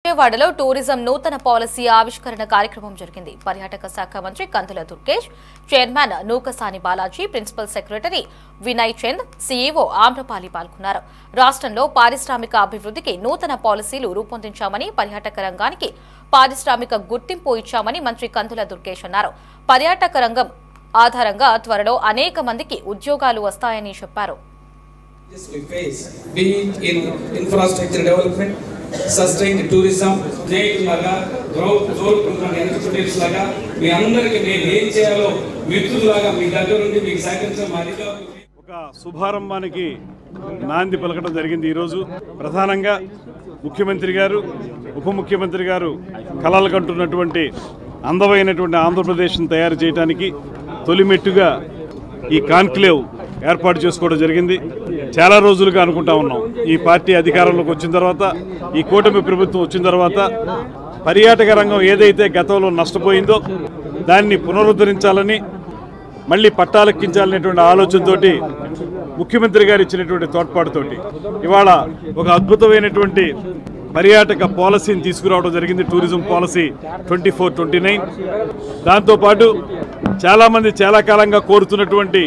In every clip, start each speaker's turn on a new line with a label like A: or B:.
A: విజయవాడలో టూరిజం నూతన పాలసీ ఆవిష్కరణ కార్యక్రమం జరిగింది. పర్యాటక శాఖ మంత్రి Kandula Durgesh, chairman Nukasani Balaji, principal secretary Vinay Chand, CEO Amrapali పాల్గొన్నారు. రాష్ట్రంలో పారిశ్రామిక అభివృద్ధికి నూతన పాలసీలు రూపొందించామని, పర్యాటక రంగానికి పారిశ్రామిక గుర్తింపు ఇచ్చామని మంత్రి కందుల దుర్గేష్ అన్నారు. పర్యాటక రంగం ఆధారంగా త్వరలో అనేక మందికి ఉద్యోగాలు వస్తాయని చెప్పారు.
B: We face, be it in infrastructure development, sustained tourism, trade laga, growth program enterprise laga, మీ అందరికి నేను ఏం చేయాలో మిత్రులాగా మీ దగ్గర నుండి మీకు సహకరించడం
C: ఒక శుభారంభానికి నాంది పలకడం జరిగింది. ఈరోజు ప్రధానంగా ముఖ్యమంత్రి గారు, ఉప ముఖ్యమంత్రి గారు కలలు కంటున్నటువంటి అందమైనటువంటి ఆంధ్రప్రదేశ్ను తయారు చేయడానికి తొలిమెట్టుగా ఈ కాన్క్లేవ్ ఏర్పాటు చేసుకోవడం జరిగింది. చాలా రోజులుగా అనుకుంటా ఉన్నాం, ఈ పార్టీ అధికారంలోకి వచ్చిన తర్వాత, ఈ కూటమి ప్రభుత్వం వచ్చిన తర్వాత పర్యాటక రంగం ఏదైతే గతంలో నష్టపోయిందో దాన్ని పునరుద్ధరించాలని, మళ్ళీ పట్టాలెక్కించాలనేటువంటి ఆలోచనతోటి ముఖ్యమంత్రి గారు ఇచ్చినటువంటి తోడ్పాటుతోటి ఇవాళ ఒక అద్భుతమైనటువంటి పర్యాటక పాలసీని తీసుకురావడం జరిగింది. Tourism policy 24-29. దాంతోపాటు చాలామంది చాలా కాలంగా కోరుతున్నటువంటి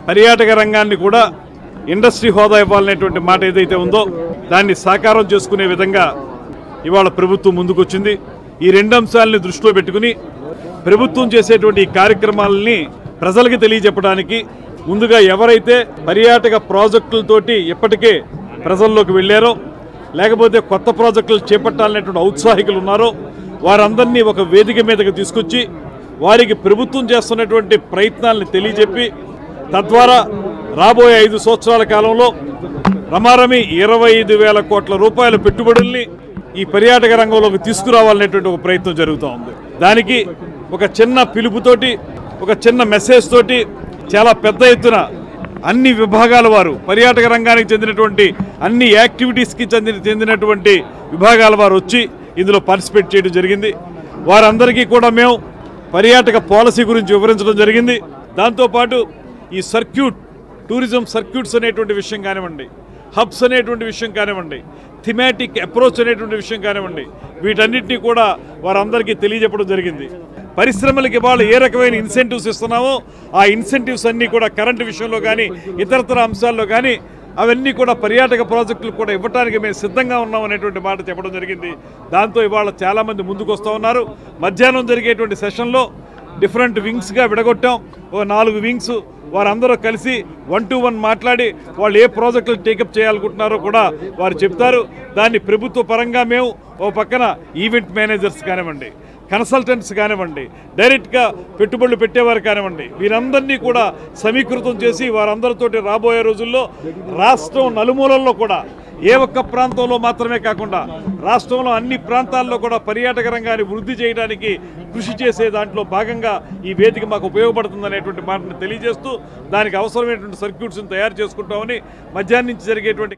C: పర్యాటక రంగాన్ని కూడా ఇండస్ట్రీ హోదా ఇవ్వాలనేటువంటి మాట ఏదైతే ఉందో దాన్ని సాకారం చేసుకునే విధంగా ఇవాళ ప్రభుత్వం ముందుకొచ్చింది. ఈ రెండు అంశాలని దృష్టిలో పెట్టుకుని ప్రభుత్వం చేసేటువంటి ఈ కార్యక్రమాలని ప్రజలకు తెలియజెప్పడానికి ముందుగా ఎవరైతే పర్యాటక ప్రాజెక్టులతోటి ఇప్పటికే ప్రజల్లోకి వెళ్ళారో, లేకపోతే కొత్త ప్రాజెక్టులు చేపట్టాలనేటువంటి ఔత్సాహికులు ఉన్నారో వారందరినీ ఒక వేదిక మీదకి తీసుకొచ్చి వారికి ప్రభుత్వం చేస్తున్నటువంటి ప్రయత్నాలను తెలియజెప్పి తద్వారా రాబోయే 5 సంవత్సరాల కాలంలో రమారమి 25,000 కోట్ల రూపాయల పెట్టుబడుల్ని ఈ పర్యాటక రంగంలోకి తీసుకురావాలనేటువంటి ఒక ప్రయత్నం జరుగుతూ ఉంది. దానికి ఒక చిన్న పిలుపుతోటి, ఒక చిన్న మెసేజ్ తోటి చాలా పెద్ద ఎత్తున అన్ని విభాగాల వారు, పర్యాటక రంగానికి చెందినటువంటి అన్ని యాక్టివిటీస్కి చెందినటువంటి విభాగాల వారు వచ్చి ఇందులో పార్టిసిపేట్ చేయడం జరిగింది. వారందరికీ కూడా మేము పర్యాటక పాలసీ గురించి వివరించడం జరిగింది. దాంతోపాటు ఈ సర్క్యూట్, టూరిజం సర్క్యూట్స్ అనేటువంటి విషయం కానివ్వండి, హబ్స్ అనేటువంటి విషయం కానివ్వండి, థిమాటిక్ అప్రోచ్ అనేటువంటి విషయం కానివ్వండి, వీటన్నిటినీ కూడా వారందరికీ తెలియజెప్పడం జరిగింది. పరిశ్రమలకు ఇవాళ ఏ రకమైన ఇన్సెంటివ్స్ ఇస్తున్నామో ఆ ఇన్సెంటివ్స్ అన్నీ కూడా కరెంటు విషయంలో కానీ ఇతరతర అంశాల్లో కానీ అవన్నీ కూడా పర్యాటక ప్రాజెక్టులు కూడా ఇవ్వడానికి మేము సిద్ధంగా ఉన్నాం అనేటువంటి మాట చెప్పడం జరిగింది. దాంతో ఇవాళ చాలామంది ముందుకు వస్తూ ఉన్నారు. మధ్యాహ్నం జరిగేటువంటి సెషన్లో డిఫరెంట్ వింగ్స్గా విడగొట్టాం. ఓ 4 వింగ్స్, వారందరూ కలిసి 1-to-1 మాట్లాడి వాళ్ళు ఏ ప్రాజెక్టులు టేకప్ చేయాలనుకుంటున్నారో కూడా వారు చెప్తారు. దాన్ని ప్రభుత్వ పరంగా మేము ఓ పక్కన ఈవెంట్ మేనేజర్స్ కానివ్వండి, కన్సల్టెంట్స్ కానివ్వండి, డైరెక్ట్గా పెట్టుబడులు పెట్టేవారు కానివ్వండి, వీరందరినీ కూడా సమీకృతం చేసి వారందరితోటి రాబోయే రోజుల్లో రాష్ట్రం నలుమూలల్లో కూడా ఏ ఒక్క ప్రాంతంలో మాత్రమే కాకుండా రాష్ట్రంలో అన్ని ప్రాంతాల్లో కూడా పర్యాటక రంగాన్ని వృద్ధి చేయడానికి కృషి చేసే దాంట్లో భాగంగా ఈ వేదిక మాకు ఉపయోగపడుతుందనేటువంటి మాటను తెలియజేస్తూ దానికి అవసరమైనటువంటి సర్క్యూట్స్ని తయారు చేసుకుంటామని మధ్యాహ్నం నుంచి జరిగేటువంటి